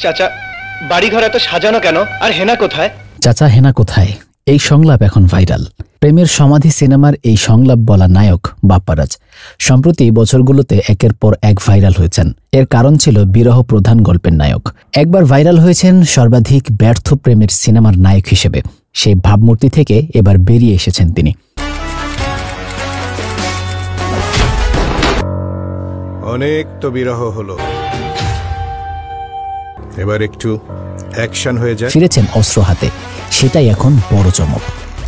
চাচা, বাড়িঘর এত সাজানো কেন? আর হেনা কোথায়? চাচা, হেনা কোথায়? এই সংলাপ এখন ভাইরাল। প্রেমের সমাধি সিনেমার এই সংলাপ বলা নায়ক বাপ্পারাজ সম্প্রতি বছরগুলোতে একের পর এক ভাইরাল হয়েছেন। এর কারণ ছিল বিরহ প্রধান গল্পের নায়ক। একবার ভাইরাল হয়েছেন সর্বাধিক ব্যর্থ প্রেমের সিনেমার নায়ক হিসেবে। সেই ভাবমূর্তি থেকে এবার বেরিয়ে এসেছেন তিনি। অনেক তো বিরহ হলো, এবার একটু অ্যাকশন হয়ে যায়। ফিরেছেন অস্ত্র হাতে, সেটাই এখন বড় চমক।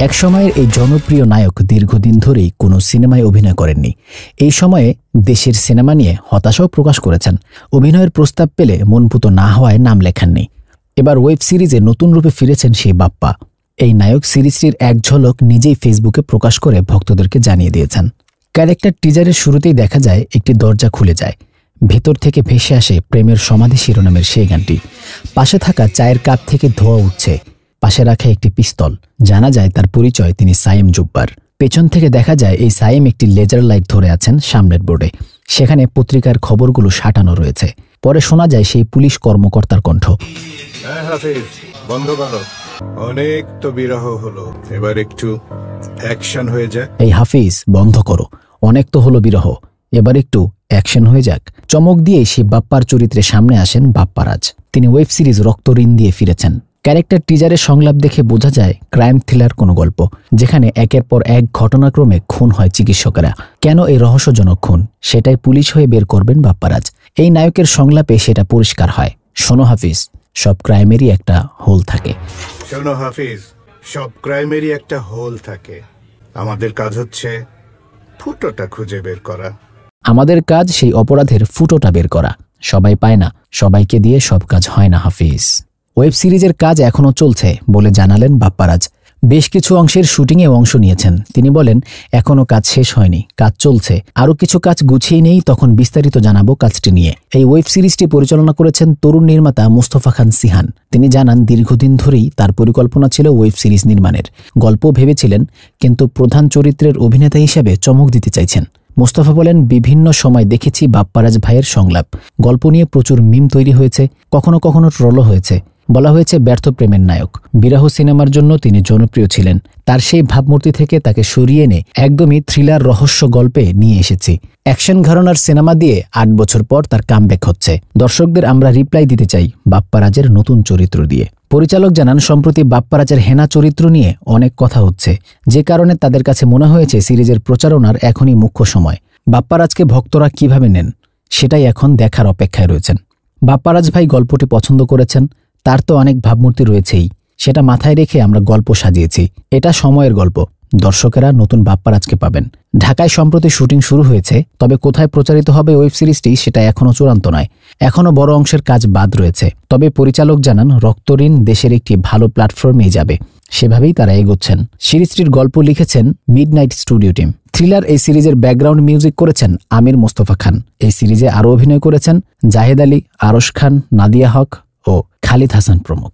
একসময়ের এই জনপ্রিয় নায়ক দীর্ঘদিন ধরেই কোনো সিনেমায় অভিনয় করেননি। এই সময়ে দেশের সিনেমা নিয়ে হতাশাও প্রকাশ করেছেন। অভিনয়ের প্রস্তাব পেলে মনপুত না হওয়ায় নাম লেখাননি। এবার ওয়েব সিরিজে নতুন রূপে ফিরেছেন সেই বাপ্পা। এই নায়ক সিরিজটির এক ঝলক নিজেই ফেসবুকে প্রকাশ করে ভক্তদেরকে জানিয়ে দিয়েছেন। ক্যারেক্টার টিজারের শুরুতেই দেখা যায় একটি দরজা খুলে যায়, ভেতর থেকে ভেসে আসে প্রেমের সমাধি শিরোনামের সেই গানটি। পাশে থাকা চায়ের কাপ থেকে ধোঁয়া উঠছে, পাশে রাখা একটি পিস্তল। জানা যায় তার পরিচয় তিনি সায়েম জুব্বার। পেছন থেকে দেখা যায় এই সায়েম একটি লেজার লাইট ধরে আছেন সামনের বোর্ডে। সেখানে পত্রিকার খবরগুলো সাঁটানো রয়েছে। পরে শোনা যায় সেই পুলিশ কর্মকর্তার কণ্ঠ। বন্ধ করো, অনেক তো বিরহ হলো, এবার একটু অ্যাকশন হয়ে যায়। এই হাফিজ, বন্ধ করো, অনেক তো হলো বিরহ, এবার একটু অ্যাকশন হয়ে যাক। চমক দিয়ে সেই বাপ্পার চরিত্রে সামনে আসেন বাপ্পারাজ। তিনি ওয়েব সিরিজ রক্তঋণ দিয়ে ফিরেছেন। ক্যারেক্টার টিজারের সংলাপ দেখে বোঝা যায় ক্রাইম থ্রিলার কোনো গল্প, যেখানে একের পর এক ঘটনাক্রমে খুন হয় চিকিৎসকেরা। কেন এই রহস্যজনক খুন, সেটাই পুলিশ হয়ে বের করবেন বাপ্পারাজ। এই নায়কের সংলাপে সেটা পরিষ্কার হয়। শোনো হাফিজ, সব ক্রাইমেরই একটা হোল থাকে। শোনো হাফিজ, সব ক্রাইমেরই একটা হোল থাকে। আমাদের কাজ হচ্ছে ফুটোটা খুঁজে বের করা। আমাদের কাজ সেই অপরাধের ফুটোটা বের করা। সবাই পায় না, সবাইকে দিয়ে সব কাজ হয় না হাফিজ। ওয়েব সিরিজের কাজ এখনও চলছে বলে জানালেন বাপ্পারাজ। বেশ কিছু অংশের শুটিংয়ে অংশ নিয়েছেন। তিনি বলেন, এখনও কাজ শেষ হয়নি, কাজ চলছে, আরও কিছু কাজ গুছিয়ে নেই, তখন বিস্তারিত জানাবো কাজটি নিয়ে। এই ওয়েব সিরিজটি পরিচালনা করেছেন তরুণ নির্মাতা মুস্তফা খান সিহান। তিনি জানান, দীর্ঘদিন ধরেই তার পরিকল্পনা ছিল ওয়েব সিরিজ নির্মাণের। গল্প ভেবেছিলেন, কিন্তু প্রধান চরিত্রের অভিনেতা হিসেবে চমক দিতে চাইছেন। মুস্তফা বলেন, বিভিন্ন সময় দেখেছি বাপ্পারাজ ভাইয়ের সংলাপ, গল্প নিয়ে প্রচুর মিম তৈরি হয়েছে, কখনো কখনো ট্রলও হয়েছে। বলা হয়েছে ব্যর্থ প্রেমের নায়ক। বিরহ সিনেমার জন্য তিনি জনপ্রিয় ছিলেন। তার সেই ভাবমূর্তি থেকে তাকে সরিয়ে এনে একদমই থ্রিলার রহস্য গল্পে নিয়ে এসেছি। অ্যাকশন ঘরানার সিনেমা দিয়ে ৮ বছর পর তার কামব্যাক হচ্ছে। দর্শকদের আমরা রিপ্লাই দিতে চাই বাপ্পারাজের নতুন চরিত্র দিয়ে। পরিচালক জানান, সম্প্রতি বাপ্পারাজের হেনা চরিত্র নিয়ে অনেক কথা হচ্ছে, যে কারণে তাদের কাছে মনে হয়েছে সিরিজের প্রচারণার এখনই মুখ্য সময়। বাপ্পারাজকে ভক্তরা কিভাবে নেন, সেটাই এখন দেখার অপেক্ষায় রয়েছেন। বাপ্পারাজ ভাই গল্পটি পছন্দ করেছেন, তার তো অনেক ভাবমূর্তি রয়েছেই, সেটা মাথায় রেখে আমরা গল্প সাজিয়েছি। এটা সময়ের গল্প, দর্শকেরা নতুন বাপ্পারাজকে পাবেন। ঢাকায় সম্প্রতি শুটিং শুরু হয়েছে, তবে কোথায় প্রচারিত হবে ওয়েব সিরিজটি সেটা এখনও চূড়ান্ত নয়। এখনও বড় অংশের কাজ বাদ রয়েছে। তবে পরিচালক জানান, রক্তঋণ দেশের একটি ভালো প্ল্যাটফর্মেই যাবে, সেভাবেই তারা এগোচ্ছেন। সিরিজটির গল্প লিখেছেন মিডনাইট স্টুডিও টিম। থ্রিলার এই সিরিজের ব্যাকগ্রাউন্ড মিউজিক করেছেন আমির মোস্তফা খান। এই সিরিজে আরও অভিনয় করেছেন জাহেদ আলী, আরশ খান, নাদিয়া হক ও খালিদ হাসান প্রমুখ।